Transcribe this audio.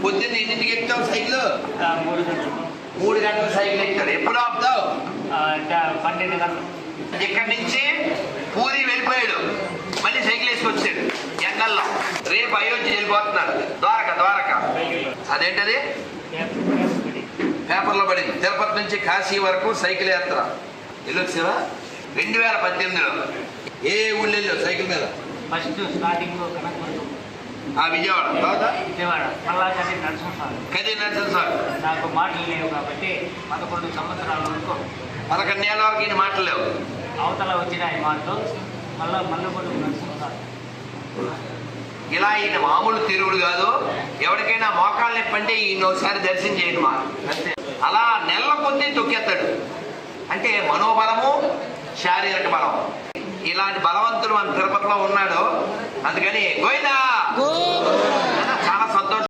పొద్దున్న ఎన్నింటికి ఎక్కుతావు సైకిల్? 3 గంటలకు. 3 గంటలకు సైకిల్ ఎక్కుతాడు. ఎప్పుడు ఆపుతావు? 12 గంటలు. ఇక్కడి నుంచి పూరి వెళ్ళిపోయాడు, మళ్ళీ సైకిల్ వేసుకొచ్చాడు ఎండల్లో. రేపు అయోధ్య వెళ్ళిపోతున్నాడు, ద్వారక. అదేంటది? పేపర్లో పడింది. తిరుపతి నుంచి కాశీ వరకు సైకిల్ యాత్ర. వెళ్ళొచ్చావా? 2018లో ఏ ఊళ్ళో వెళ్ళావు సైకిల్ మీద? First starting Kanakapuram, Vijayawada. తర్వాత విజయవాడ, మళ్ళా నరసింహస్వామి. కది నరసింహస్వామి. నాకు మాటలు లేవు కాబట్టి 11 సంవత్సరాల వరకు, 11 ఏళ్ళ వరకు ఈయన మాటలు లేవు. అవతల వచ్చిన ఈ మాటలు మల్లకొండ నరసింహస్వామి. ఇలా ఈయన మామూలు తిరుగుడు కాదు. ఎవరికైనా మోకాళ్ళ నొప్పి అంటే ఈయన ఒకసారి దర్శనం చేయండి మా అంతే. అలా నెలల కొద్దీ తొక్కేస్తాడు. అంటే మనోబలము, శారీరక బలం. ఇలాంటి బలవంతుడు మన తిరుపతిలో ఉన్నాడు. అందుకని గోవిందా